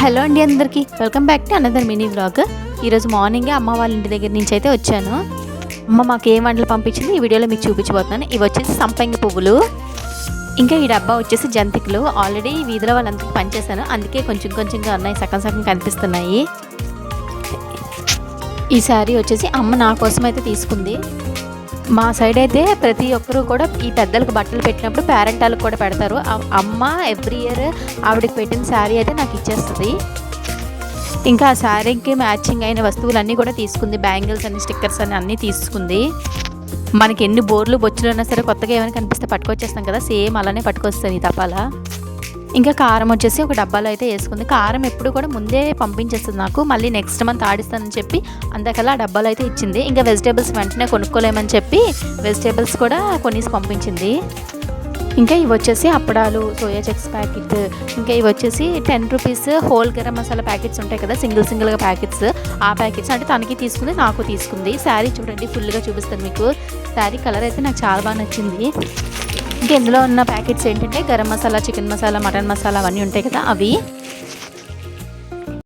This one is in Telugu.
హలో అండి అందరికీ welcome back to another mini vlog. ఈరోజు మార్నింగే అమ్మ వాళ్ళ ఇంటి దగ్గర నుంచి అయితే వచ్చాను. అమ్మ మాకు ఏ వంటలు పంపించింది ఈ వీడియోలో మీకు చూపించబోతున్నాను. ఇవి వచ్చేసి సంపంగి పువ్వులు, ఇంకా ఈ డబ్బా వచ్చేసి జంతికలు. ఆల్రెడీ వీధిలో వాళ్ళందరికీ పనిచేశాను, అందుకే కొంచెం కొంచెంగా ఉన్నాయి, సగం సగం కనిపిస్తున్నాయి. ఈ శారీ వచ్చేసి అమ్మ నా కోసం అయితే తీసుకుంది. మా సైడ్ అయితే ప్రతి ఒక్కరూ కూడా ఈ పెద్దలకు బట్టలు పెట్టినప్పుడు పేరెంటాలకు కూడా పెడతారు. అమ్మ ఎవ్రీ ఇయర్ ఆవిడకి పెట్టిన శారీ అయితే నాకు ఇచ్చేస్తుంది. ఇంకా ఆ శారీకి మ్యాచింగ్ అయిన వస్తువులన్నీ కూడా తీసుకుంది. బ్యాంగిల్స్ అని, స్టిక్కర్స్ అని అన్నీ తీసుకుంది. మనకి ఎన్ని బోర్లు బొచ్చులు ఉన్నా సరే కొత్తగా ఏమైనా కనిపిస్తే పట్టుకొచ్చేస్తాం కదా, సేమ్ అలానే పట్టుకొస్తుంది ఈ తపాలా. ఇంకా కారం వచ్చేసి ఒక డబ్బాలో అయితే వేసుకుంది. కారం ఎప్పుడు కూడా ముందే పంపించేస్తుంది నాకు, మళ్ళీ నెక్స్ట్ మంత్ ఆడిస్తానని చెప్పి అందుకలా ఆ డబ్బాలో అయితే ఇచ్చింది. ఇంకా వెజిటేబుల్స్ వెంటనే కొనుక్కోలేమని చెప్పి వెజిటేబుల్స్ కూడా కొనేసి పంపించింది. ఇంకా ఇవి వచ్చేసి అప్పడాలు, సోయా చెక్స్ ప్యాకెట్, ఇంకా ఇవి వచ్చేసి 10 rupees whole garam masala packets ఉంటాయి కదా, సింగిల్గా ప్యాకెట్స్, ఆ ప్యాకెట్స్ అంటే తనకి తీసుకుంది, నాకు తీసుకుంది. శారీ చూడండి ఫుల్గా చూపిస్తాను మీకు. శారీ కలర్ అయితే నాకు చాలా బాగా నచ్చింది. ఇంకా ఇందులో ఉన్న ప్యాకెట్స్ ఏంటంటే గరం మసాలా, చికెన్ మసాలా, మటన్ మసాలా అవన్నీ ఉంటాయి కదా అవి.